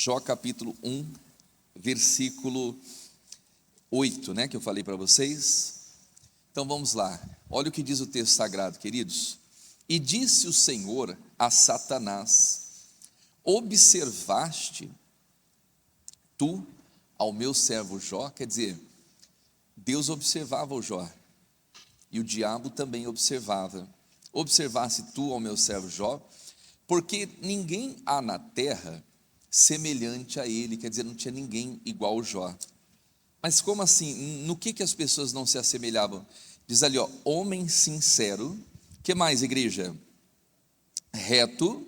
Jó capítulo 1, versículo 8, né, que eu falei para vocês. Então vamos lá, olha o que diz o texto sagrado, queridos. E disse o Senhor a Satanás: observaste tu ao meu servo Jó? Quer dizer, Deus observava o Jó, e o diabo também observava. Observaste tu ao meu servo Jó, porque ninguém há na terra semelhante a ele. Quer dizer, não tinha ninguém igual ao Jó. Mas como assim? No que as pessoas não se assemelhavam? Diz ali, ó, homem sincero. Que mais, igreja? Reto,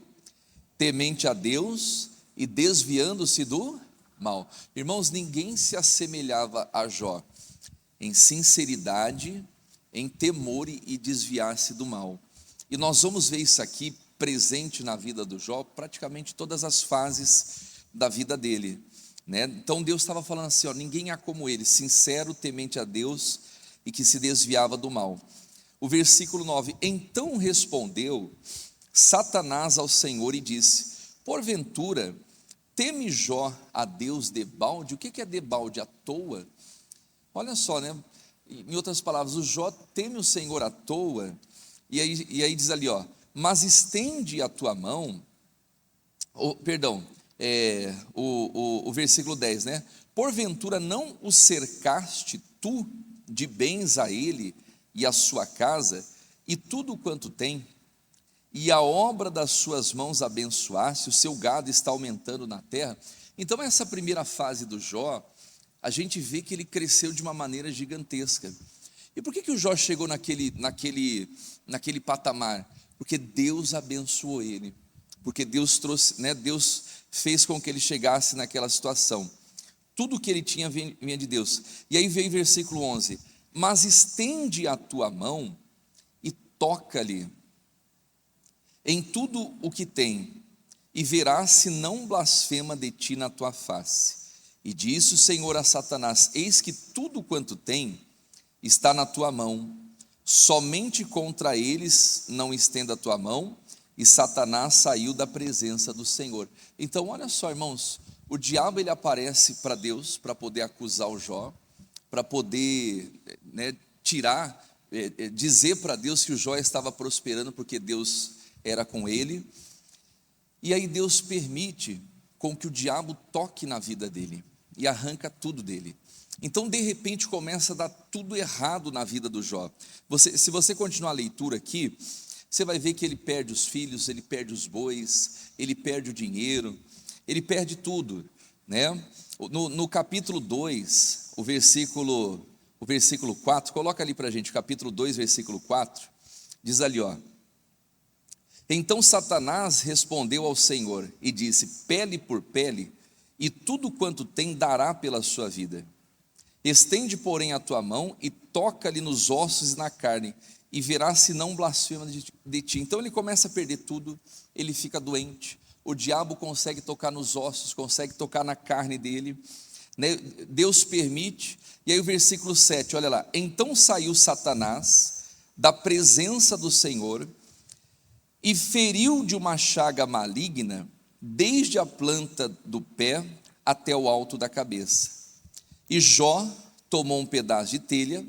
temente a Deus e desviando-se do mal. Irmãos, ninguém se assemelhava a Jó em sinceridade, em temor e desviar-se do mal. E nós vamos ver isso aqui presente na vida do Jó, praticamente todas as fases da vida dele, né? Então Deus estava falando assim, ó, ninguém há como ele, sincero, temente a Deus e que se desviava do mal. O versículo 9, então respondeu Satanás ao Senhor e disse: porventura teme Jó a Deus debalde? O que é debalde? À toa? Olha só, né? Em outras palavras, o Jó teme o Senhor à toa. E aí diz ali, ó, mas estende a tua mão, o versículo 10, né? Porventura não o cercaste tu de bens a ele e a sua casa, e tudo quanto tem, e a obra das suas mãos abençoaste, o seu gado está aumentando na terra. Então essa primeira fase do Jó, a gente vê que ele cresceu de uma maneira gigantesca. E por que o Jó chegou naquele patamar? Porque Deus abençoou ele, porque Deus trouxe, né, Deus fez com que ele chegasse naquela situação. Tudo que ele tinha vinha de Deus. E aí veio o versículo 11, mas estende a tua mão e toca-lhe em tudo o que tem, e verás se não blasfema de ti na tua face. E disse o Senhor a Satanás: eis que tudo quanto tem está na tua mão, somente contra eles não estenda a tua mão. E Satanás saiu da presença do Senhor. Então olha só, irmãos, o diabo ele aparece para Deus, para poder acusar o Jó, para poder, né, dizer para Deus que o Jó estava prosperando, porque Deus era com ele. E aí Deus permite com que o diabo toque na vida dele, e arranca tudo dele. Então de repente começa a dar tudo errado na vida do Jó. Se você continuar a leitura aqui, você vai ver que ele perde os filhos, ele perde os bois, ele perde o dinheiro, ele perde tudo, né? No capítulo 2, o versículo 4, coloca ali para a gente, capítulo 2, versículo 4, diz ali, ó, então Satanás respondeu ao Senhor e disse: pele por pele, e tudo quanto tem dará pela sua vida. Estende, porém, a tua mão e toca-lhe nos ossos e na carne, e verás se não blasfema de ti. Então ele começa a perder tudo, ele fica doente, o diabo consegue tocar nos ossos, consegue tocar na carne dele, né? Deus permite. E aí o versículo 7, olha lá, então saiu Satanás da presença do Senhor, e feriu de uma chaga maligna, desde a planta do pé até o alto da cabeça. E Jó tomou um pedaço de telha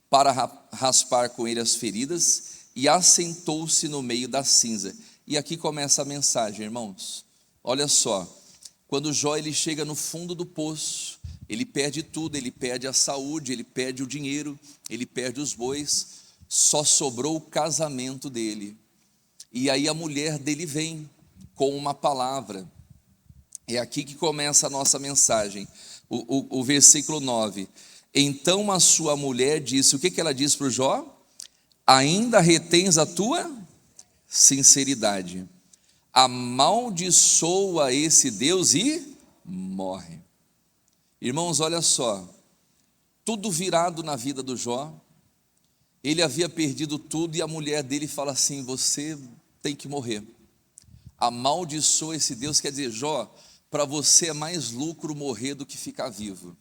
para raspar com ele as feridas, e assentou-se no meio da cinza. E aqui começa a mensagem, irmãos. Olha só, quando Jó ele chega no fundo do poço, ele perde tudo, ele perde a saúde, ele perde o dinheiro, ele perde os bois, só sobrou o casamento dele. E aí a mulher dele vem com uma palavra. É aqui que começa a nossa mensagem, o versículo 9. Então a sua mulher disse, o que ela disse para o Jó? Ainda retens a tua sinceridade, amaldiçoa esse Deus e morre. Irmãos, olha só, tudo virado na vida do Jó, ele havia perdido tudo, e a mulher dele fala assim: você tem que morrer, amaldiçoa esse Deus. Quer dizer, Jó, para você é mais lucro morrer do que ficar vivo.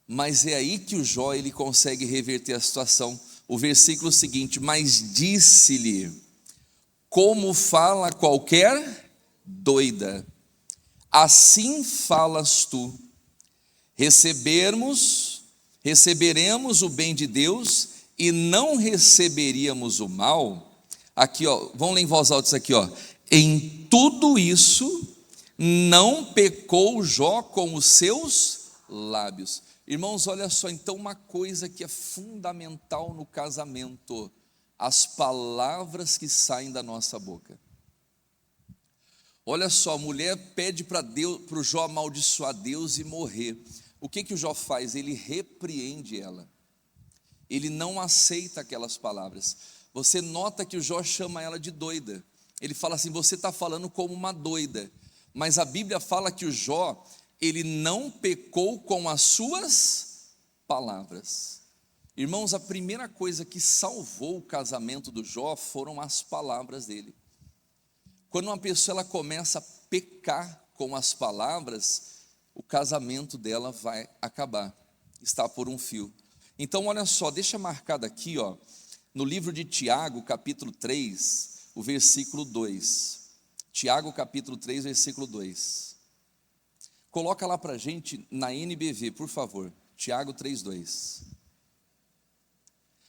Mas é aí que o Jó ele consegue reverter a situação. O versículo seguinte, mas disse-lhe, como fala qualquer doida, assim falas tu. Receberemos o bem de Deus e não receberíamos o mal. Aqui, ó, vamos ler em voz alta isso aqui, ó. Em tudo isso não pecou Jó com os seus lábios. Irmãos, olha só, então uma coisa que é fundamental no casamento: as palavras que saem da nossa boca. Olha só, a mulher pede para o Jó amaldiçoar Deus e morrer. O que o Jó faz? Ele repreende ela. Ele não aceita aquelas palavras. Você nota que o Jó chama ela de doida. Ele fala assim: você está falando como uma doida. Mas a Bíblia fala que o Jó, ele não pecou com as suas palavras. Irmãos, a primeira coisa que salvou o casamento do Jó foram as palavras dele. Quando uma pessoa ela começa a pecar com as palavras, o casamento dela vai acabar, está por um fio. Então olha só, deixa marcado aqui, ó, no livro de Tiago, capítulo 3, o versículo 2. Tiago, capítulo 3, versículo 2. Coloca lá para a gente na NBV, por favor. Tiago 3, 2.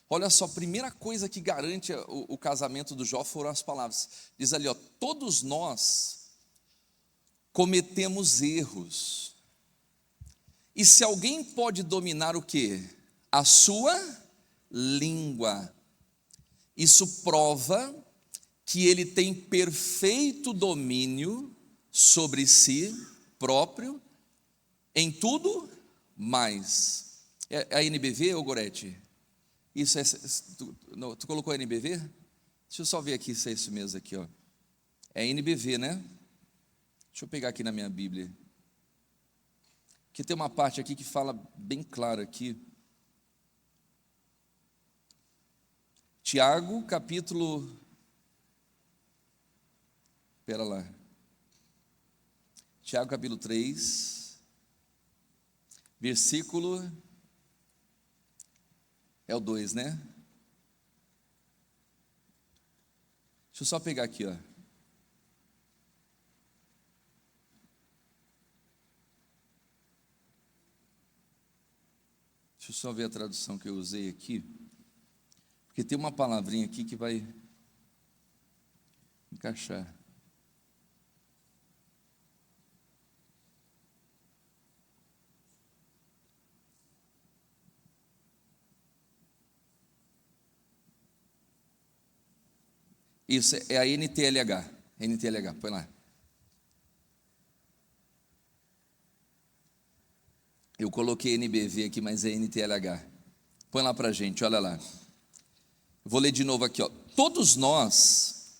Olha só, a primeira coisa que garante o casamento do Jó foram as palavras. Diz ali, ó, todos nós cometemos erros. E se alguém pode dominar o quê? A sua língua. Isso prova que ele tem perfeito domínio sobre si próprio em tudo mais. É a NBV ou Gorete? Isso é, tu colocou a NBV? Deixa eu só ver aqui se é isso mesmo aqui, ó. É NBV, né? Deixa eu pegar aqui na minha Bíblia. Porque tem uma parte aqui que fala bem claro aqui. Tiago, capítulo... Espera lá. Tiago, capítulo 3, versículo... É o 2, né? Deixa eu só pegar aqui, ó. Deixa eu só ver a tradução que eu usei aqui. Porque tem uma palavrinha aqui que vai encaixar. Isso, é a NTLH. NTLH, põe lá. Eu coloquei NBV aqui, mas é NTLH. Põe lá para a gente, olha lá. Vou ler de novo aqui, ó. Todos nós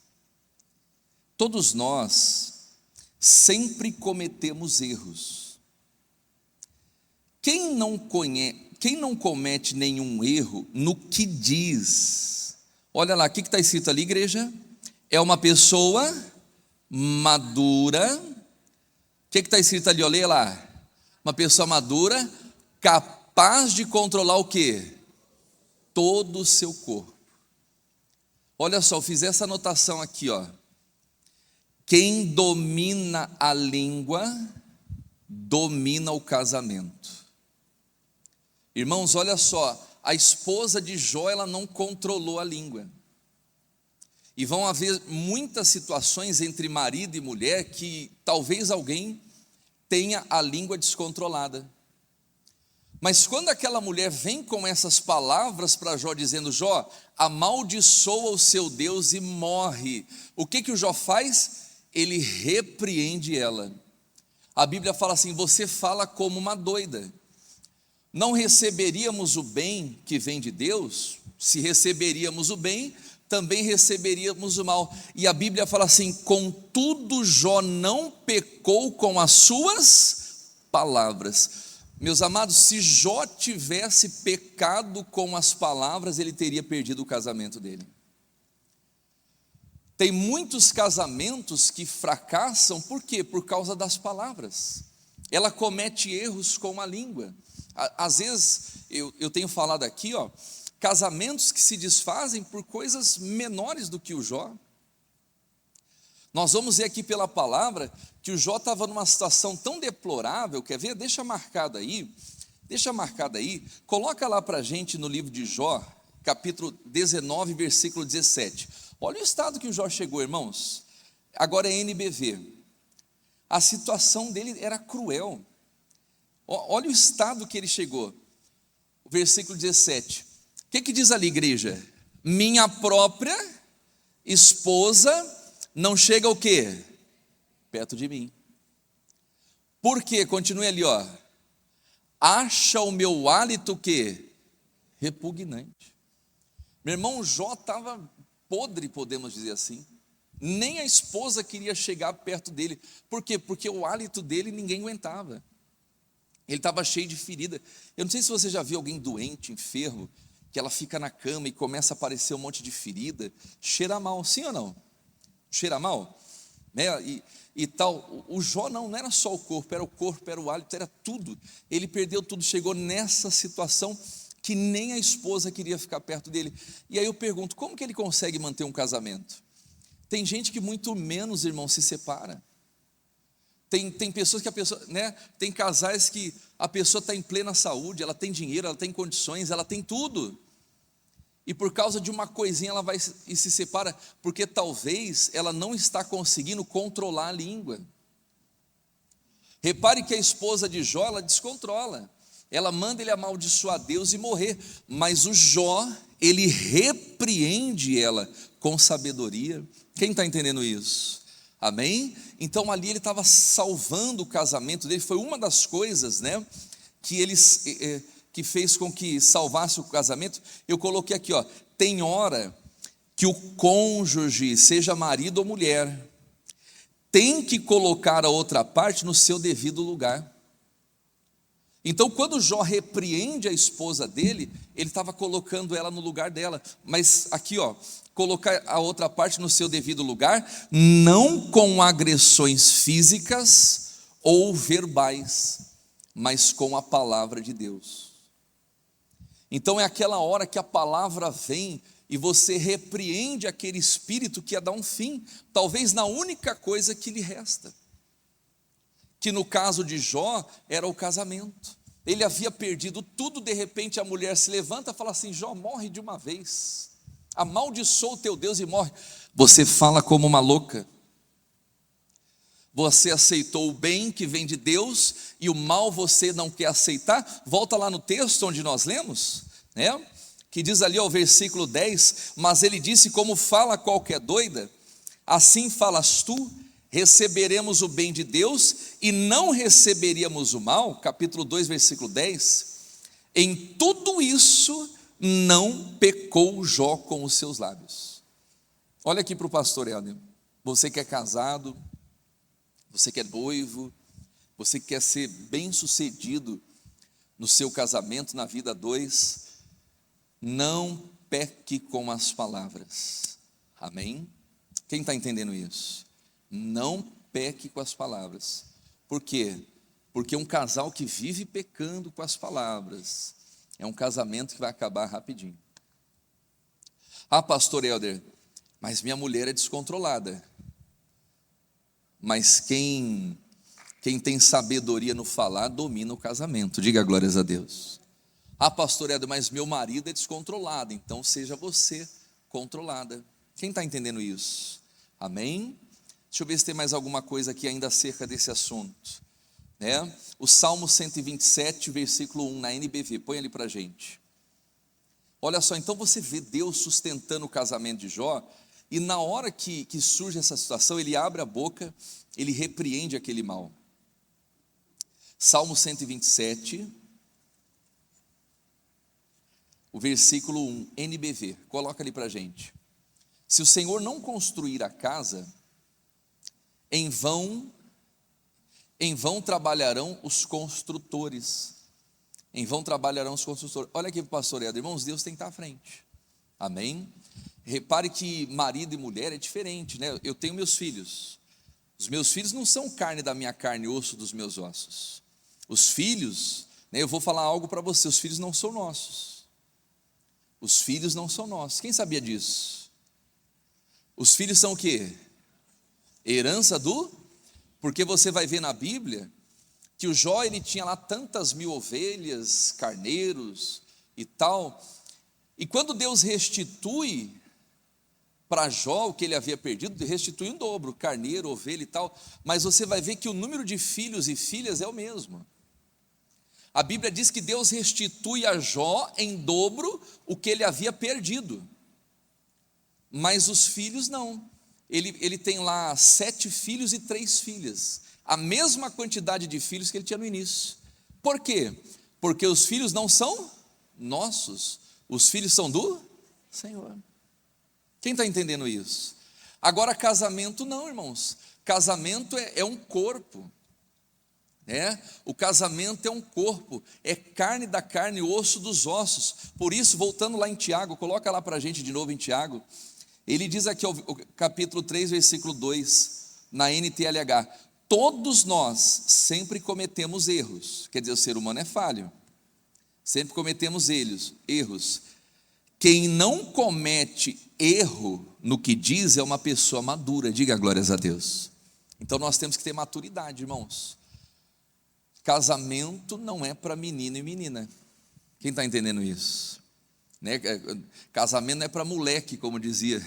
sempre cometemos erros. Quem não comete nenhum erro no que diz? Olha lá, o que está escrito ali, igreja? É uma pessoa madura. O que está escrito ali? Olha lá. Uma pessoa madura, capaz de controlar o quê? Todo o seu corpo. Olha só, eu fiz essa anotação aqui, ó. Quem domina a língua, domina o casamento. Irmãos, olha só, a esposa de Jó, ela não controlou a língua. E vão haver muitas situações entre marido e mulher que talvez alguém tenha a língua descontrolada. Mas quando aquela mulher vem com essas palavras para Jó, dizendo: Jó, amaldiçoa o seu Deus e morre. O que o Jó faz? Ele repreende ela. A Bíblia fala assim: você fala como uma doida. Não receberíamos o bem que vem de Deus? Se receberíamos o bem, também receberíamos o mal. E a Bíblia fala assim: contudo Jó não pecou com as suas palavras. Meus amados, se Jó tivesse pecado com as palavras, ele teria perdido o casamento dele. Tem muitos casamentos que fracassam, por quê? Por causa das palavras. Ela comete erros com a língua. Às vezes, eu tenho falado aqui, ó, casamentos que se desfazem por coisas menores do que o Jó. Nós vamos ver aqui pela palavra que o Jó estava numa situação tão deplorável, quer ver? Deixa marcado aí, coloca lá para a gente no livro de Jó, capítulo 19, versículo 17. Olha o estado que o Jó chegou, irmãos. Agora é NBV. A situação dele era cruel. Olha o estado que ele chegou. O versículo 17. O que diz ali, igreja? Minha própria esposa não chega o quê? Perto de mim. Por quê? Continue ali, ó. Acha o meu hálito o quê? Repugnante. Meu irmão, Jó estava podre, podemos dizer assim. Nem a esposa queria chegar perto dele. Por quê? Porque o hálito dele ninguém aguentava. Ele estava cheio de ferida. Eu não sei se você já viu alguém doente, enfermo, que ela fica na cama e começa a aparecer um monte de ferida. Cheira mal, sim ou não? Cheira mal? Né? E tal. O Jó não era só o corpo, era o hálito, era tudo. Ele perdeu tudo, chegou nessa situação que nem a esposa queria ficar perto dele. E aí eu pergunto, como que ele consegue manter um casamento? Tem gente que muito menos, irmão, se separa. Tem pessoas que tem casais que a pessoa está em plena saúde, ela tem dinheiro, ela tem condições, ela tem tudo. E por causa de uma coisinha ela vai e se separa, porque talvez ela não está conseguindo controlar a língua. Repare que a esposa de Jó, ela descontrola. Ela manda ele amaldiçoar Deus e morrer. Mas o Jó, ele repreende ela com sabedoria. Quem está entendendo isso? Amém? Então ali ele estava salvando o casamento dele. Foi uma das coisas, que fez com que salvasse o casamento. Eu coloquei aqui, tem hora que o cônjuge, seja marido ou mulher, tem que colocar a outra parte no seu devido lugar. Então, quando Jó repreende a esposa dele, ele estava colocando ela no lugar dela. Mas aqui, colocar a outra parte no seu devido lugar, não com agressões físicas ou verbais, mas com a palavra de Deus. Então, é aquela hora que a palavra vem e você repreende aquele espírito que ia dar um fim, talvez na única coisa que lhe resta. Que no caso de Jó era o casamento. Ele havia perdido tudo, de repente a mulher se levanta e fala assim: Jó, morre de uma vez, amaldiçoa o teu Deus e morre. Você fala como uma louca. Você aceitou o bem que vem de Deus e o mal você não quer aceitar. Volta lá no texto onde nós lemos, que diz ali ao versículo 10, mas ele disse: como fala qualquer doida, assim falas tu, receberemos o bem de Deus e não receberíamos o mal. Capítulo 2, versículo 10. Em tudo isso não pecou Jó com os seus lábios. Olha aqui para o pastor Helder. Você que é casado, você que é noivo, você que quer ser bem sucedido no seu casamento, na vida 2, não peque com as palavras. Amém? Quem está entendendo isso? Não peque com as palavras. Por quê? Porque um casal que vive pecando com as palavras é um casamento que vai acabar rapidinho. Ah, pastor Helder, mas minha mulher é descontrolada. Mas quem tem sabedoria no falar, domina o casamento. Diga glórias a Deus. Ah, pastor Helder, mas meu marido é descontrolado. Então seja você controlada. Quem está entendendo isso? Amém? Deixa eu ver se tem mais alguma coisa aqui ainda acerca desse assunto. O Salmo 127, versículo 1, na NBV, põe ali para a gente. Olha só, então você vê Deus sustentando o casamento de Jó, e na hora que surge essa situação, ele abre a boca, ele repreende aquele mal. Salmo 127, o versículo 1, NBV, coloca ali para a gente. Se o Senhor não construir a casa, em vão trabalharão os construtores. Em vão trabalharão os construtores. Olha aqui para o pastor Helder, irmãos, Deus tem que estar à frente. Amém? Repare que marido e mulher é diferente, Eu tenho meus filhos. Os meus filhos não são carne da minha carne, osso dos meus ossos. Os filhos, eu vou falar algo para você, os filhos não são nossos. Os filhos não são nossos. Quem sabia disso? Os filhos são o quê? Herança do... Porque você vai ver na Bíblia que o Jó, ele tinha lá tantas mil ovelhas, carneiros e tal, e quando Deus restitui para Jó o que ele havia perdido, restitui em dobro, carneiro, ovelha e tal, mas você vai ver que o número de filhos e filhas é o mesmo. A Bíblia diz que Deus restitui a Jó em dobro o que ele havia perdido, mas os filhos não. Ele tem lá 7 filhos e 3 filhas, a mesma quantidade de filhos que ele tinha no início. Por quê? Porque os filhos não são nossos, os filhos são do Senhor. Quem está entendendo isso? Agora, casamento não, irmãos. Casamento é um corpo. O casamento é um corpo, é carne da carne, osso dos ossos. Por isso, voltando lá em Tiago, coloca lá para a gente de novo em Tiago. Ele diz aqui, o capítulo 3, versículo 2, na NTLH: todos nós sempre cometemos erros. Quer dizer, o ser humano é falho, sempre cometemos erros. Quem não comete erro no que diz é uma pessoa madura. Diga glórias a Deus. Então nós temos que ter maturidade, irmãos. Casamento não é para menino e menina. Quem está entendendo isso? Casamento não é para moleque, como dizia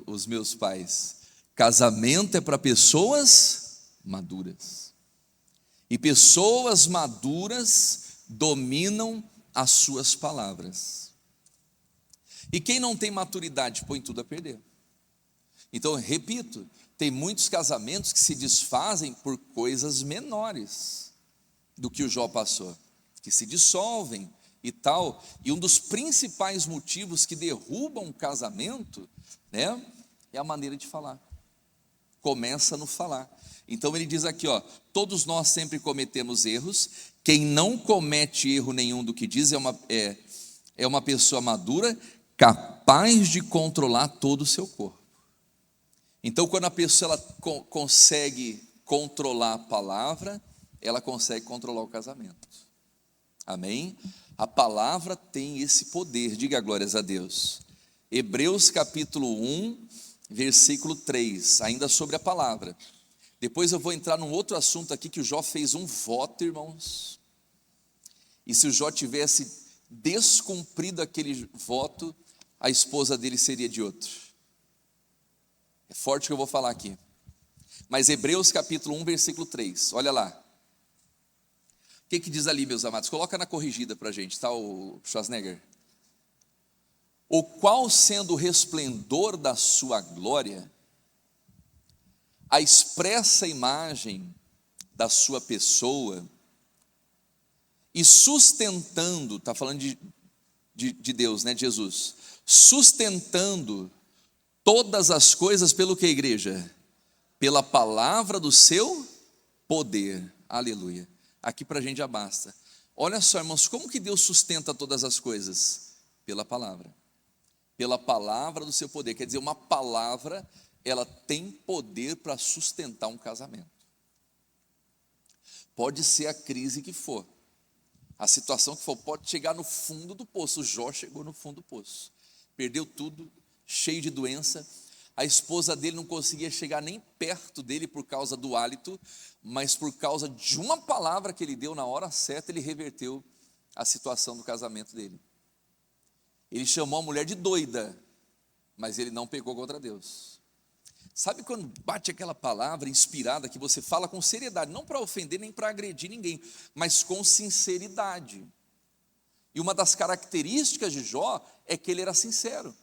os meus pais. Casamento é para pessoas maduras. E pessoas maduras dominam as suas palavras. E quem não tem maturidade põe tudo a perder. Então, repito, tem muitos casamentos que se desfazem por coisas menores do que o Jó passou, que se dissolvem e tal. E um dos principais motivos que derrubam um casamento, é a maneira de falar. Começa no falar. Então ele diz aqui, todos nós sempre cometemos erros. Quem não comete erro nenhum do que diz é uma pessoa madura, capaz de controlar todo o seu corpo. Então, quando a pessoa ela consegue controlar a palavra, ela consegue controlar o casamento. Amém? A palavra tem esse poder, diga glórias a Deus. Hebreus capítulo 1, versículo 3, ainda sobre a palavra. Depois eu vou entrar num outro assunto aqui, que o Jó fez um voto, irmãos. E se o Jó tivesse descumprido aquele voto, a esposa dele seria de outro. É forte o que eu vou falar aqui. Mas Hebreus capítulo 1, versículo 3, olha lá. O que diz ali, meus amados? Coloca na corrigida para a gente, tá, o Schwarzenegger? O qual, sendo o resplendor da sua glória, a expressa imagem da sua pessoa, e sustentando, está falando de Deus, de Jesus, sustentando todas as coisas pelo que, igreja? Pela palavra do seu poder. Aleluia. Aqui para a gente já basta. Olha só, irmãos, como que Deus sustenta todas as coisas? Pela palavra. Pela palavra do seu poder. Quer dizer, uma palavra, ela tem poder para sustentar um casamento. Pode ser a crise que for, a situação que for, pode chegar no fundo do poço. O Jó chegou no fundo do poço, perdeu tudo, cheio de doença. A esposa dele não conseguia chegar nem perto dele por causa do hálito, mas por causa de uma palavra que ele deu na hora certa, ele reverteu a situação do casamento dele. Ele chamou a mulher de doida, mas ele não pecou contra Deus. Sabe quando bate aquela palavra inspirada que você fala com seriedade, não para ofender nem para agredir ninguém, mas com sinceridade. E uma das características de Jó é que ele era sincero.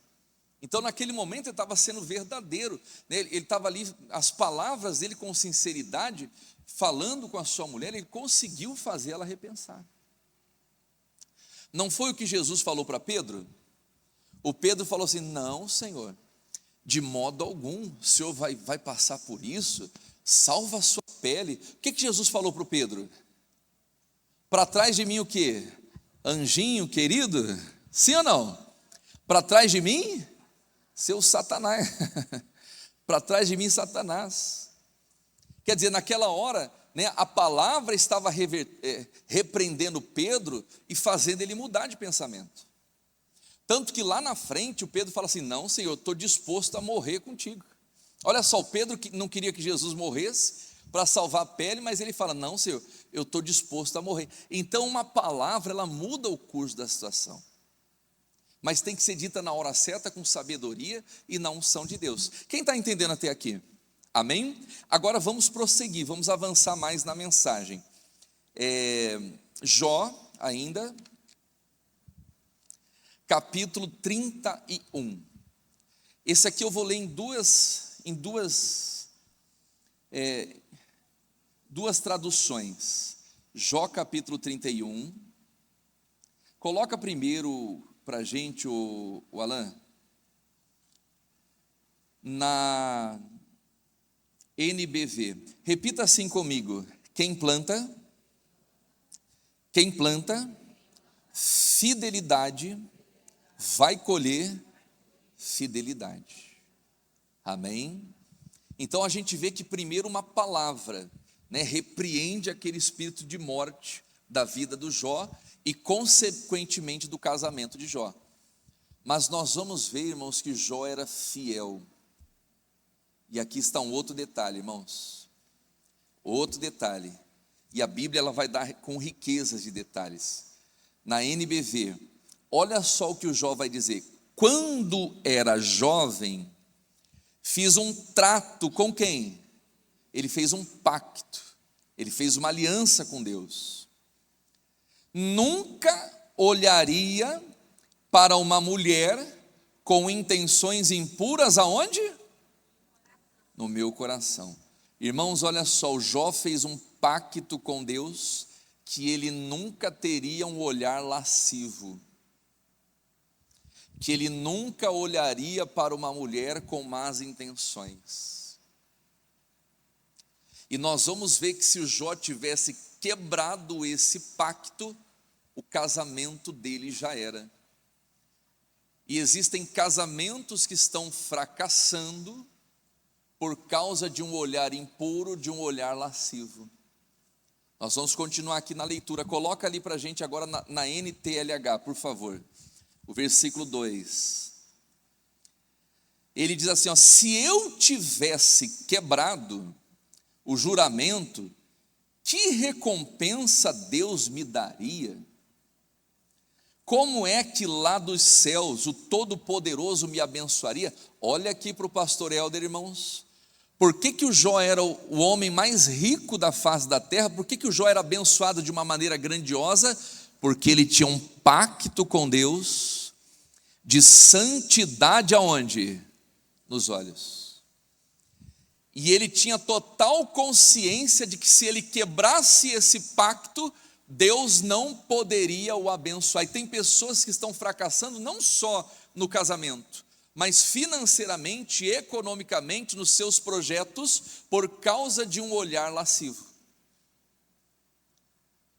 Então, naquele momento, ele estava sendo verdadeiro, ele estava ali, as palavras dele com sinceridade, falando com a sua mulher, ele conseguiu fazer ela repensar. Não foi o que Jesus falou para Pedro? O Pedro falou assim: não, Senhor, de modo algum, o Senhor vai passar por isso, salva a sua pele. O que Jesus falou para o Pedro? Para trás de mim o quê? Anjinho querido? Sim ou não? Para trás de mim, seu Satanás. Para trás de mim, Satanás. Quer dizer, naquela hora, a palavra estava repreendendo Pedro e fazendo ele mudar de pensamento. Tanto que lá na frente o Pedro fala assim: não, Senhor, eu estou disposto a morrer contigo. Olha só, o Pedro que não queria que Jesus morresse para salvar a pele, mas ele fala: não, Senhor, eu estou disposto a morrer. Então uma palavra, ela muda o curso da situação, mas tem que ser dita na hora certa, com sabedoria e na unção de Deus. Quem está entendendo até aqui? Amém? Agora vamos prosseguir, vamos avançar mais na mensagem. Jó, ainda, capítulo 31. Esse aqui eu vou ler em duas traduções. Jó capítulo 31. Coloca primeiro para a gente, o Alan, na NBV. Repita assim comigo: quem planta, fidelidade, vai colher fidelidade. Amém? Então a gente vê que primeiro uma palavra, repreende aquele espírito de morte da vida do Jó e consequentemente do casamento de Jó. Mas nós vamos ver, irmãos, que Jó era fiel. E aqui está um outro detalhe, irmãos. Outro detalhe. E a Bíblia ela vai dar com riquezas de detalhes. Na NBV, olha só o que o Jó vai dizer: quando era jovem, fiz um trato com quem? Ele fez um pacto, ele fez uma aliança com Deus. Nunca olharia para uma mulher com intenções impuras aonde? No meu coração. Irmãos, olha só, o Jó fez um pacto com Deus que ele nunca teria um olhar lascivo, que ele nunca olharia para uma mulher com más intenções. E nós vamos ver que se o Jó tivesse quebrado esse pacto, o casamento dele já era. E existem casamentos que estão fracassando por causa de um olhar impuro, de um olhar lascivo. Nós vamos continuar aqui na leitura. Coloca ali para a gente agora na NTLH, por favor. O versículo 2. Ele diz assim, se eu tivesse quebrado o juramento, que recompensa Deus me daria? Como é que lá dos céus o Todo-Poderoso me abençoaria? Olha aqui para o pastor Helder, irmãos. Por que o Jó era o homem mais rico da face da terra? Por que o Jó era abençoado de uma maneira grandiosa? Porque ele tinha um pacto com Deus de santidade aonde? Nos olhos. E ele tinha total consciência de que se ele quebrasse esse pacto, Deus não poderia o abençoar. E tem pessoas que estão fracassando não só no casamento, mas financeiramente, economicamente, nos seus projetos, por causa de um olhar lascivo.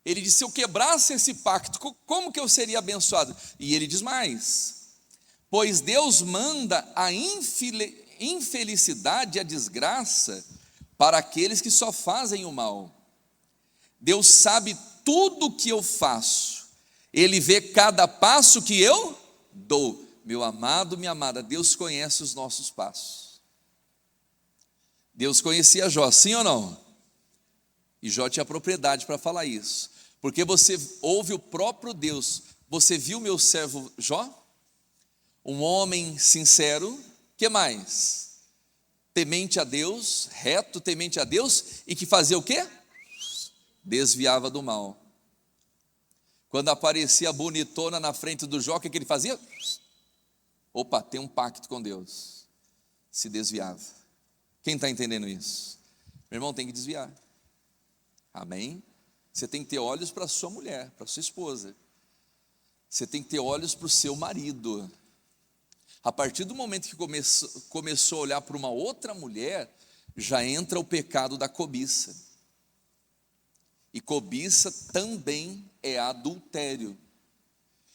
Ele disse, se eu quebrasse esse pacto, como que eu seria abençoado? E ele diz mais, pois Deus manda a infelicidade e a desgraça para aqueles que só fazem o mal. Deus sabe tudo o que eu faço, Ele vê cada passo que eu dou. Meu amado, minha amada, Deus conhece os nossos passos. Deus conhecia Jó, sim ou não? E Jó tinha propriedade para falar isso, porque você ouve o próprio Deus. Você viu meu servo Jó? Um homem sincero, que mais? Temente a Deus, reto, temente a Deus, e que fazia o quê? Desviava do mal. Quando aparecia a bonitona na frente do Jó, o que ele fazia? Opa, tem um pacto com Deus. Se desviava. Quem está entendendo isso? Meu irmão, tem que desviar. Amém? Você tem que ter olhos para a sua mulher, para a sua esposa. Você tem que ter olhos para o seu marido. A partir do momento que começou a olhar para uma outra mulher, já entra o pecado da cobiça. E cobiça também é adultério.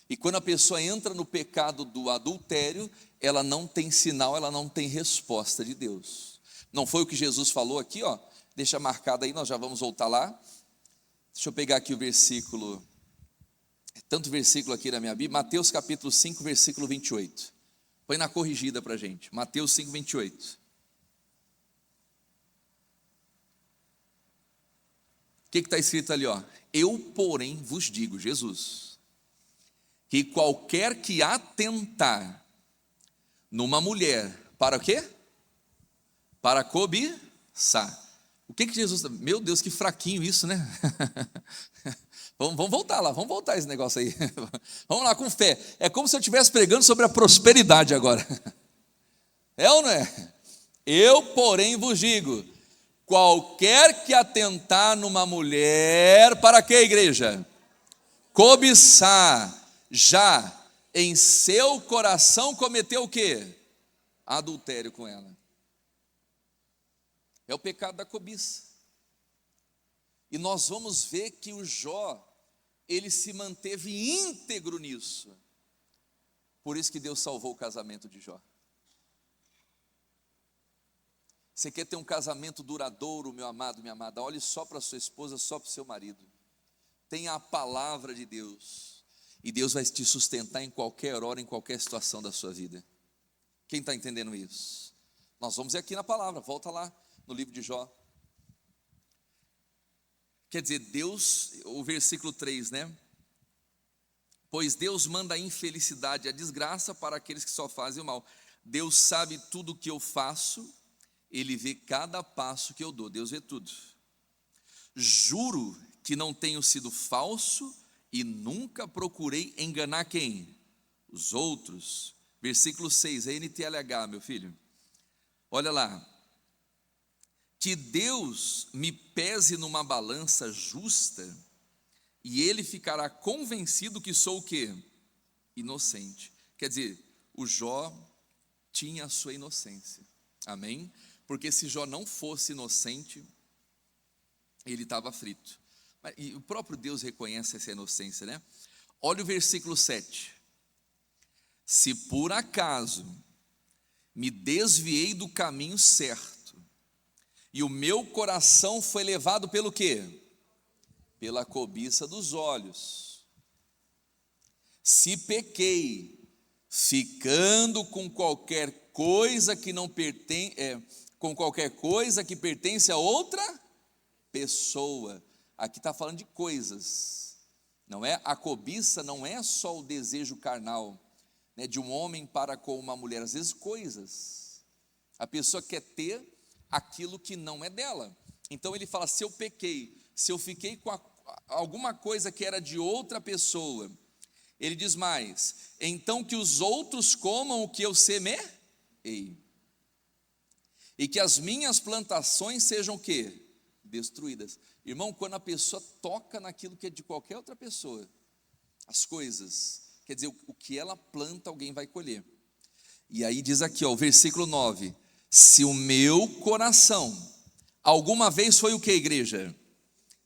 E quando a pessoa entra no pecado do adultério, ela não tem sinal, ela não tem resposta de Deus. Não foi o que Jesus falou aqui, ó? Deixa marcado aí, nós já vamos voltar lá. Deixa eu pegar aqui o versículo, tanto versículo aqui na minha Bíblia, Mateus capítulo 5, versículo 28. Põe na corrigida para a gente, Mateus 5, 28. O que está escrito ali? Ó? Eu, porém, vos digo, Jesus, que qualquer que atentar numa mulher, para o quê? Para cobiçar. O que Jesus... Meu Deus, que fraquinho isso, né? Vamos voltar lá, vamos voltar esse negócio aí. Vamos lá, com fé. É como se eu estivesse pregando sobre a prosperidade agora. É ou não é? Eu, porém, vos digo, qualquer que atentar numa mulher, para quê, igreja? Cobiçar, já em seu coração cometeu o quê? Adultério com ela. É o pecado da cobiça. E nós vamos ver que o Jó, ele se manteve íntegro nisso. Por isso que Deus salvou o casamento de Jó. Você quer ter um casamento duradouro, meu amado, minha amada? Olhe só para sua esposa, só para o seu marido. Tenha a palavra de Deus. E Deus vai te sustentar em qualquer hora, em qualquer situação da sua vida. Quem está entendendo isso? Nós vamos aqui na palavra, volta lá no livro de Jó. Quer dizer, Deus, o versículo 3, né? Pois Deus manda a infelicidade, a desgraça para aqueles que só fazem o mal. Deus sabe tudo o que eu faço, Ele vê cada passo que eu dou, Deus vê tudo. Juro que não tenho sido falso e nunca procurei enganar quem? Os outros. Versículo 6, NTLH, meu filho. Olha lá. Que Deus me pese numa balança justa, e Ele ficará convencido que sou o quê? Inocente. Quer dizer, o Jó tinha a sua inocência. Amém? Porque se Jó não fosse inocente, ele estava frito. E o próprio Deus reconhece essa inocência, né? Olha o versículo 7. Se por acaso me desviei do caminho certo, e o meu coração foi levado pelo quê? Pela cobiça dos olhos. Se pequei, ficando com qualquer coisa que não pertence, com qualquer coisa que pertence a outra pessoa. Aqui está falando de coisas. Não é? A cobiça não é só o desejo carnal, né, de um homem para com uma mulher, às vezes coisas. A pessoa quer ter aquilo que não é dela. Então ele fala, se eu pequei, se eu fiquei com alguma coisa que era de outra pessoa, ele diz mais, então que os outros comam o que eu semeei, e que as minhas plantações sejam o quê? Destruídas. Irmão, quando a pessoa toca naquilo que é de qualquer outra pessoa, as coisas, quer dizer, o que ela planta, alguém vai colher. E aí diz aqui, ó, o versículo 9, se o meu coração alguma vez foi o que, igreja?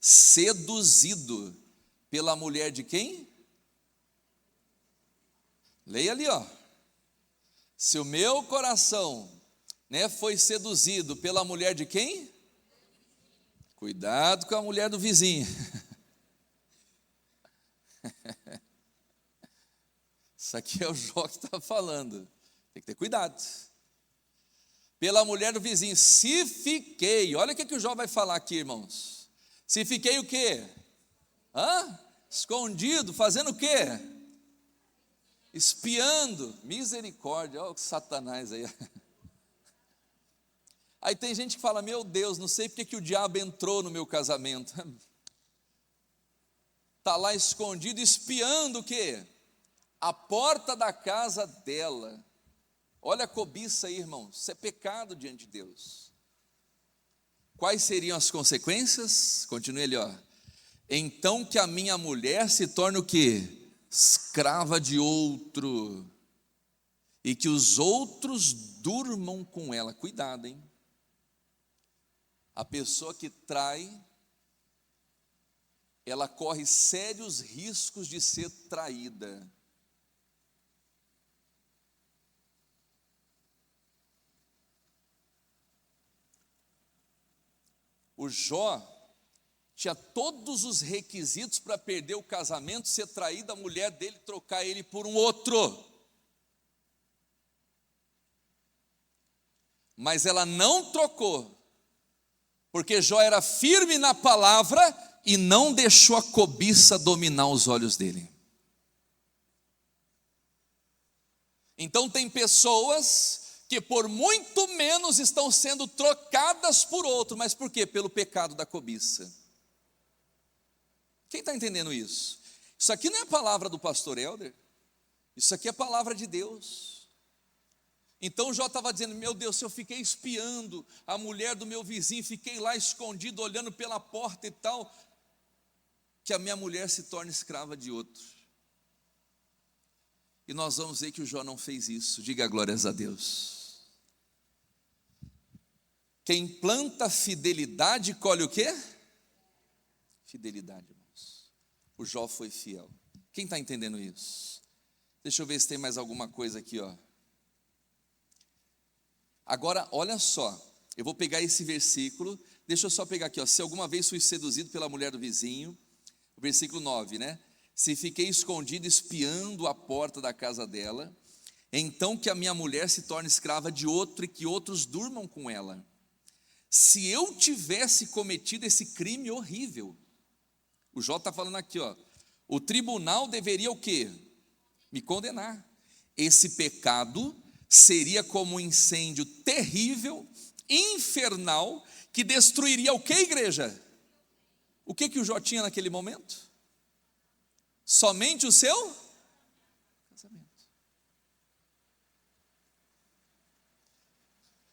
Seduzido pela mulher de quem? Leia ali, ó. Se o meu coração, né, foi seduzido pela mulher de quem? Cuidado com a mulher do vizinho. Isso aqui é o Jó que está falando. Tem que ter cuidado. Pela mulher do vizinho, se fiquei, olha o que o Jó vai falar aqui, irmãos. Se fiquei o quê? Escondido, fazendo o quê? Espiando, misericórdia, olha o Satanás aí. Aí tem gente que fala, meu Deus, não sei porque que o diabo entrou no meu casamento. Está lá escondido, espiando o quê? A porta da casa dela. Olha a cobiça aí, irmão, isso é pecado diante de Deus. Quais seriam as consequências? Continue ali, ó. Então que a minha mulher se torne o quê? Escrava de outro, e que os outros durmam com ela. Cuidado, hein? A pessoa que trai, ela corre sérios riscos de ser traída. O Jó tinha todos os requisitos para perder o casamento, ser traído, a mulher dele trocar ele por um outro. Mas ela não trocou, porque Jó era firme na palavra e não deixou a cobiça dominar os olhos dele. Então tem pessoas que por muito menos estão sendo trocadas por outro, mas por quê? Pelo pecado da cobiça. Quem está entendendo isso? Isso aqui não é a palavra do pastor Helder, isso aqui é a palavra de Deus. Então Jó estava dizendo, meu Deus, se eu fiquei espiando a mulher do meu vizinho, fiquei lá escondido, olhando pela porta e tal, que a minha mulher se torne escrava de outro. E nós vamos ver que o Jó não fez isso, diga glórias a Deus. Quem planta fidelidade, colhe o quê? Fidelidade, irmãos. O Jó foi fiel. Quem está entendendo isso? Deixa eu ver se tem mais alguma coisa aqui, ó. Agora, olha só, eu vou pegar esse versículo, deixa eu só pegar aqui, ó. Se alguma vez fui seduzido pela mulher do vizinho, o versículo 9, né? Se fiquei escondido espiando a porta da casa dela, então que a minha mulher se torne escrava de outro e que outros durmam com ela. Se eu tivesse cometido esse crime horrível, o Jó está falando aqui, ó, o tribunal deveria o quê? Me condenar. Esse pecado seria como um incêndio terrível, infernal, que destruiria o que, igreja? O que o Jó tinha naquele momento? Somente o seu casamento.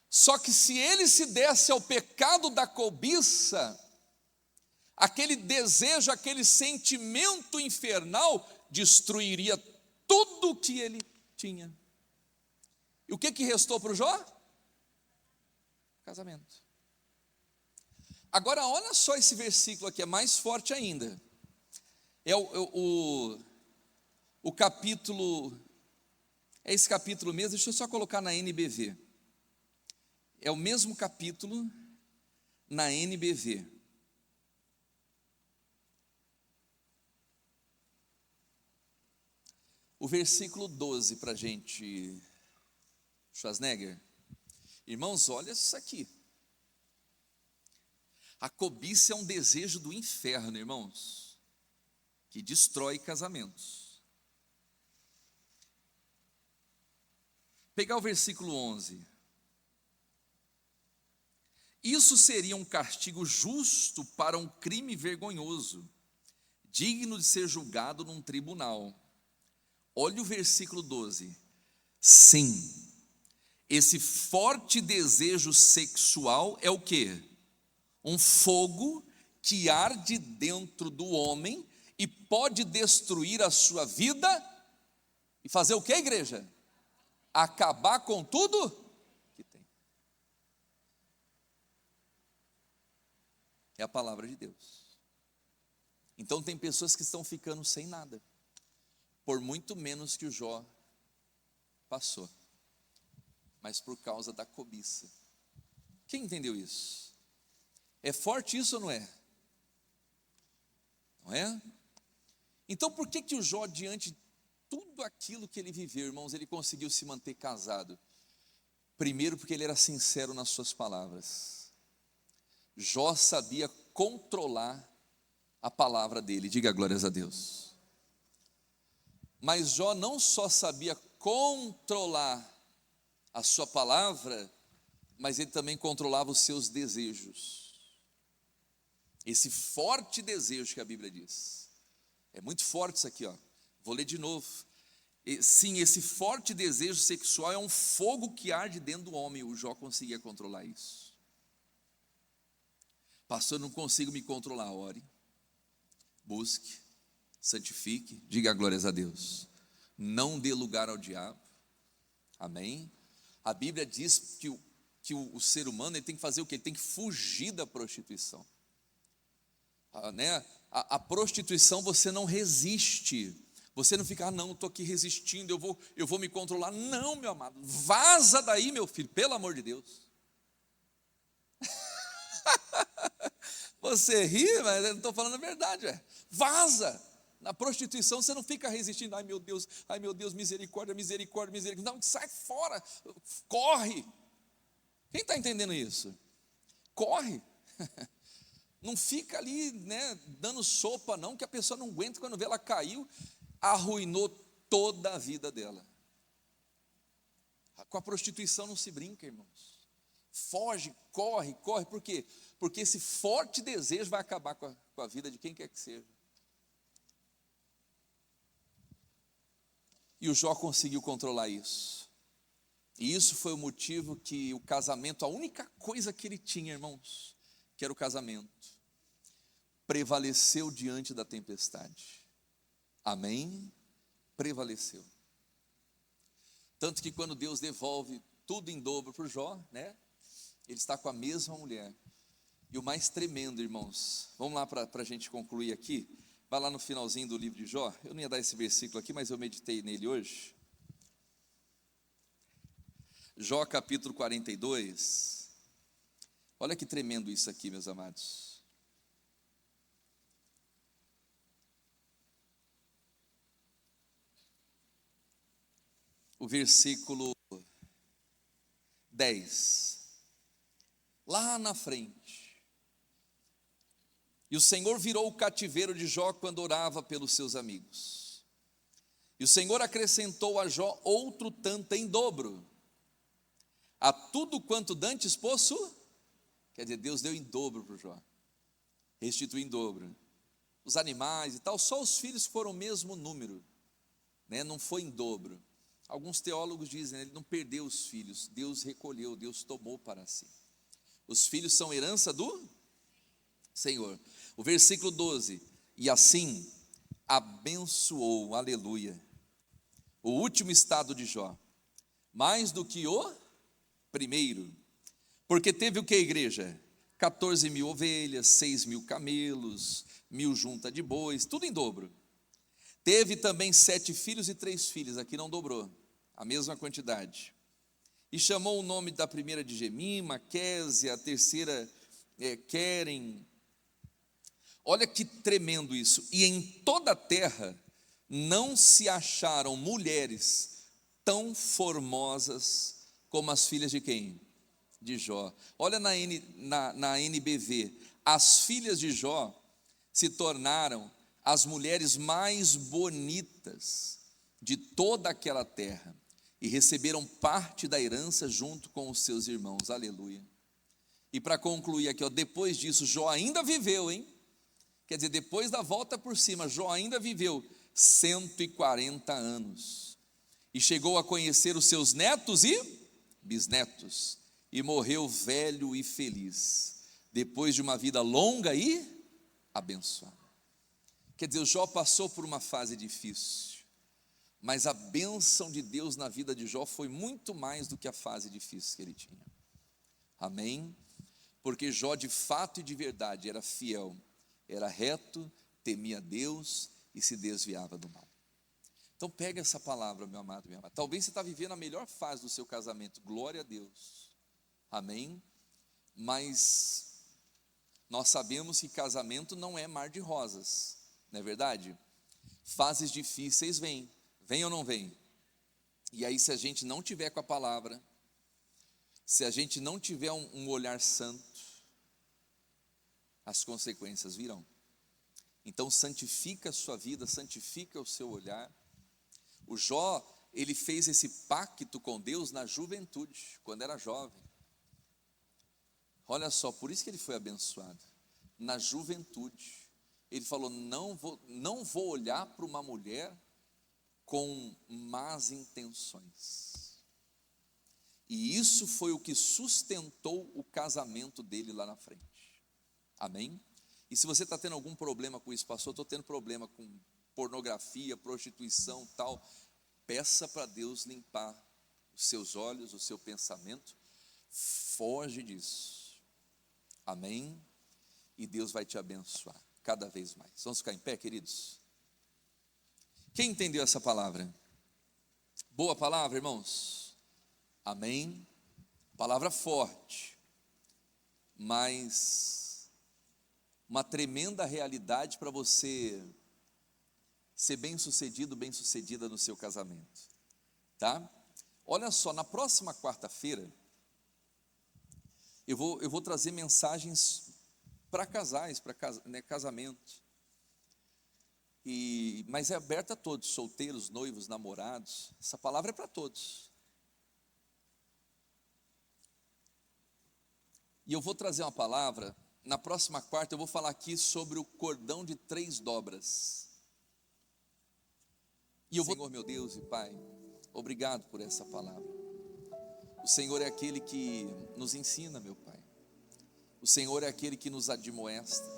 Só que se ele se desse ao pecado da cobiça, aquele desejo, aquele sentimento infernal, destruiria tudo o que ele tinha. E o que restou para o Jó? Casamento. Agora olha só esse versículo aqui, é mais forte ainda. É o capítulo, é esse capítulo mesmo, deixa eu só colocar na NBV. É o mesmo capítulo na NBV. O versículo 12 para a gente, Schwarzenegger. Irmãos, olha isso aqui. A cobiça é um desejo do inferno, irmãos, que destrói casamentos. Pegar o versículo 11. Isso seria um castigo justo para um crime vergonhoso, digno de ser julgado num tribunal. Olha o versículo 12. Sim, esse forte desejo sexual é o quê? Um fogo que arde dentro do homem e pode destruir a sua vida e fazer o que, igreja? Acabar com tudo que tem. É a palavra de Deus. Então tem pessoas que estão ficando sem nada, por muito menos que o Jó passou, mas por causa da cobiça. Quem entendeu isso? É forte isso ou não é? Não é? Então por que o Jó, diante de tudo aquilo que ele viveu, irmãos, ele conseguiu se manter casado? Primeiro porque ele era sincero nas suas palavras. Jó sabia controlar a palavra dele, diga glórias a Deus. Mas Jó não só sabia controlar a sua palavra, mas ele também controlava os seus desejos. Esse forte desejo que a Bíblia diz. É muito forte isso aqui, ó. Vou ler de novo. Sim, esse forte desejo sexual é um fogo que arde dentro do homem. O Jó conseguia controlar isso. Pastor, eu não consigo me controlar. Ore, busque, santifique, diga glórias a Deus. Não dê lugar ao diabo. Amém? A Bíblia diz que o ser humano ele tem que fazer o quê? Ele tem que fugir da prostituição. A prostituição você não resiste. Você não fica, não, estou aqui resistindo, eu vou me controlar. Não, meu amado, vaza daí, meu filho, pelo amor de Deus. Você ri, mas eu não estou falando a verdade, vaza. Na prostituição você não fica resistindo, ai meu Deus, misericórdia, misericórdia, misericórdia. Não, sai fora, corre. Quem está entendendo isso? Corre. Não fica ali, né, dando sopa não, que a pessoa não aguenta, quando vê ela caiu, arruinou toda a vida dela. Com a prostituição não se brinca, irmãos. Foge, corre, corre, por quê? Porque esse forte desejo vai acabar com a vida de quem quer que seja. E o Jó conseguiu controlar isso. E isso foi o motivo que o casamento, a única coisa que ele tinha, irmãos, que era o casamento, prevaleceu diante da tempestade. Amém? Prevaleceu. Tanto que quando Deus devolve tudo em dobro para o Jó, né? Ele está com a mesma mulher. E o mais tremendo, irmãos, vamos lá para a gente concluir aqui. Vai lá no finalzinho do livro de Jó. Eu não ia dar esse versículo aqui, mas eu meditei nele hoje. Jó capítulo 42. Olha que tremendo isso aqui, meus amados. O versículo 10. Lá na frente. E o Senhor virou o cativeiro de Jó quando orava pelos seus amigos. E o Senhor acrescentou a Jó outro tanto em dobro, a tudo quanto dantes possuía. Quer dizer, Deus deu em dobro para o Jó, restituiu em dobro. Os animais e tal, só os filhos foram o mesmo número, né? Não foi em dobro. Alguns teólogos dizem, ele não perdeu os filhos, Deus recolheu, Deus tomou para si. Os filhos são herança do Senhor. O versículo 12, e assim abençoou, aleluia, o último estado de Jó, mais do que o primeiro, porque teve o que, igreja? 14.000 ovelhas, 6.000 camelos, 1.000 junta de bois, tudo em dobro. Teve também 7 filhos e 3 filhas, aqui não dobrou, a mesma quantidade. E chamou o nome da primeira de Gemima, Késia, a terceira Querem. Olha que tremendo isso. E em toda a terra não se acharam mulheres tão formosas como as filhas de quem? De Jó. Olha na NBV, as filhas de Jó se tornaram as mulheres mais bonitas de toda aquela terra e receberam parte da herança junto com os seus irmãos, aleluia. E para concluir aqui, ó, depois disso, Jó ainda viveu, hein? Quer dizer, depois da volta por cima, Jó ainda viveu 140 anos, e chegou a conhecer os seus netos e bisnetos, e morreu velho e feliz, depois de uma vida longa e abençoada. Quer dizer, o Jó passou por uma fase difícil, mas a bênção de Deus na vida de Jó foi muito mais do que a fase difícil que ele tinha. Amém? Porque Jó de fato e de verdade era fiel, era reto, temia Deus e se desviava do mal. Então pega essa palavra, meu amado, minha amada. Talvez você está vivendo a melhor fase do seu casamento, glória a Deus, amém? Mas nós sabemos que casamento não é mar de rosas, não é verdade? Fases difíceis vêm ou não vêm? E aí, se a gente não tiver com a palavra, se a gente não tiver um olhar santo, as consequências virão. Então santifica a sua vida, santifica o seu olhar. O Jó, ele fez esse pacto com Deus na juventude, quando era jovem. Olha só, por isso que ele foi abençoado. Na juventude, ele falou, não vou olhar para uma mulher com más intenções. E isso foi o que sustentou o casamento dele lá na frente. Amém? E se você está tendo algum problema com isso, pastor, estou tendo problema com pornografia, prostituição, tal, peça para Deus limpar os seus olhos, o seu pensamento, foge disso. Amém? E Deus vai te abençoar cada vez mais. Vamos ficar em pé, queridos? Quem entendeu essa palavra? Boa palavra, irmãos? Amém? Palavra forte, mas uma tremenda realidade para você ser bem-sucedido, bem-sucedida no seu casamento, tá? Olha só, na próxima quarta-feira, eu vou trazer mensagens para casais, para casamentos. Mas é aberta a todos, solteiros, noivos, namorados. Essa palavra é para todos. E eu vou trazer uma palavra, na próxima quarta eu vou falar aqui sobre o cordão de 3 dobras. E eu vou, Senhor meu Deus e Pai, obrigado por essa palavra. O Senhor é aquele que nos ensina, meu Pai. O Senhor é aquele que nos admoesta.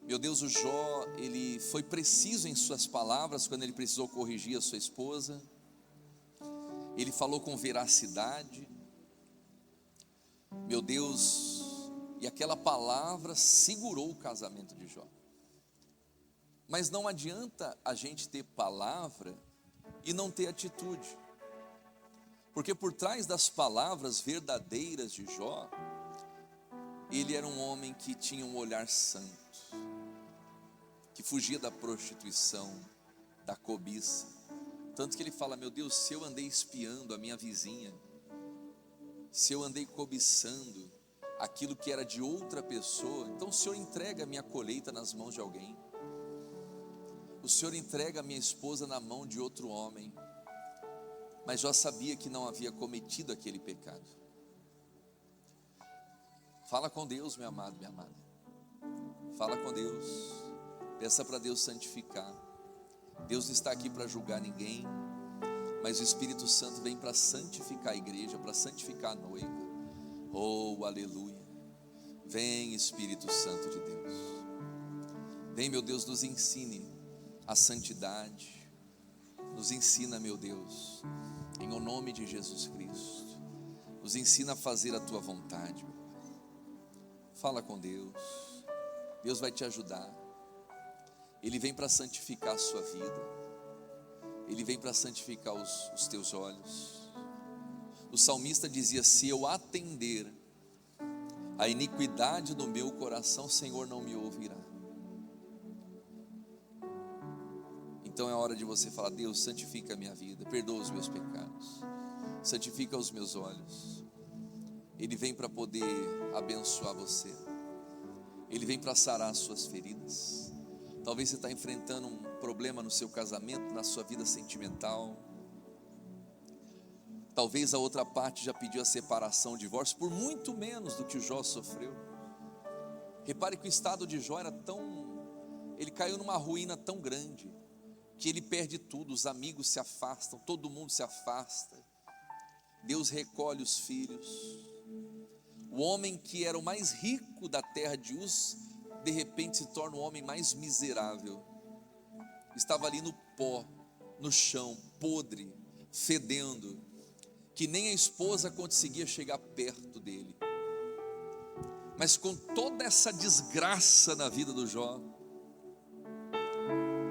Meu Deus, o Jó, ele foi preciso em suas palavras quando ele precisou corrigir a sua esposa. Ele falou com veracidade. Meu Deus, e aquela palavra segurou o casamento de Jó. Mas não adianta a gente ter palavra e não ter atitude. Porque por trás das palavras verdadeiras de Jó, ele era um homem que tinha um olhar santo, que fugia da prostituição, da cobiça. Tanto que ele fala: meu Deus, se eu andei espiando a minha vizinha, se eu andei cobiçando aquilo que era de outra pessoa, então o Senhor entrega a minha colheita nas mãos de alguém. O Senhor entrega a minha esposa na mão de outro homem. Mas Jó sabia que não havia cometido aquele pecado. Fala com Deus, meu amado, minha amada. Fala com Deus. Peça para Deus santificar. Deus não está aqui para julgar ninguém, mas o Espírito Santo vem para santificar a igreja, para santificar a noiva. Oh, aleluia. Vem, Espírito Santo de Deus. Vem, meu Deus, nos ensine a santidade. Nos ensina, meu Deus, em o nome de Jesus Cristo. Nos ensina a fazer a tua vontade, meu Pai. Fala com Deus. Deus vai te ajudar. Ele vem para santificar a sua vida. Ele vem para santificar os teus olhos. O salmista dizia: se eu atender a iniquidade do meu coração, o Senhor não me ouvirá. Então é hora de você falar: Deus, santifica a minha vida, perdoa os meus pecados, santifica os meus olhos. Ele vem para poder abençoar você. Ele vem para sarar as suas feridas. Talvez você está enfrentando um problema no seu casamento, na sua vida sentimental. Talvez a outra parte já pediu a separação, o divórcio, por muito menos do que o Jó sofreu. Repare que o estado de Jó era ele caiu numa ruína tão grande, que ele perde tudo, os amigos se afastam, todo mundo se afasta. Deus recolhe os filhos. O homem que era o mais rico da terra de Uz, de repente se torna o homem mais miserável. Estava ali no pó, no chão, podre, fedendo, que nem a esposa conseguia chegar perto dele. Mas com toda essa desgraça na vida do Jó,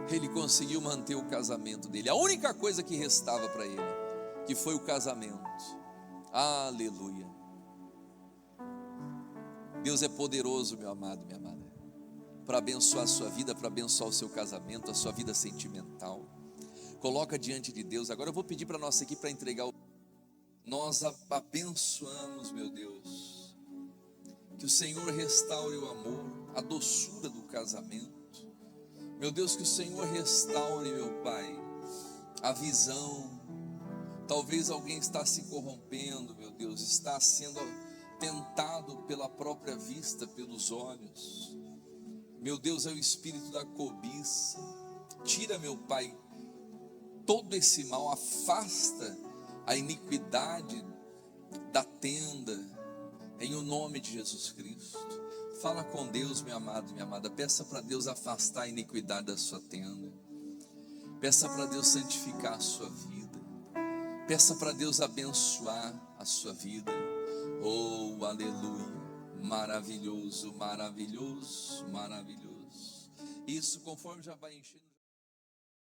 ele conseguiu manter o casamento dele. A única coisa que restava para ele, que foi o casamento. Aleluia. Deus é poderoso, meu amado, minha amada, para abençoar a sua vida, para abençoar o seu casamento, a sua vida sentimental. Coloca diante de Deus. Agora eu vou pedir para a nossa equipe para entregar. Nós abençoamos, meu Deus, que o Senhor restaure o amor, a doçura do casamento. Meu Deus, que o Senhor restaure, meu Pai, a visão. Talvez alguém está se corrompendo, meu Deus, está sendo tentado pela própria vista, pelos olhos. Meu Deus, é o espírito da cobiça. Tira, meu Pai, todo esse mal, afasta a iniquidade da tenda, em o nome de Jesus Cristo. Fala com Deus, meu amado, minha amada. Peça para Deus afastar a iniquidade da sua tenda. Peça para Deus santificar a sua vida. Peça para Deus abençoar a sua vida. Oh, aleluia. Maravilhoso, maravilhoso, maravilhoso. Isso conforme já vai enchendo.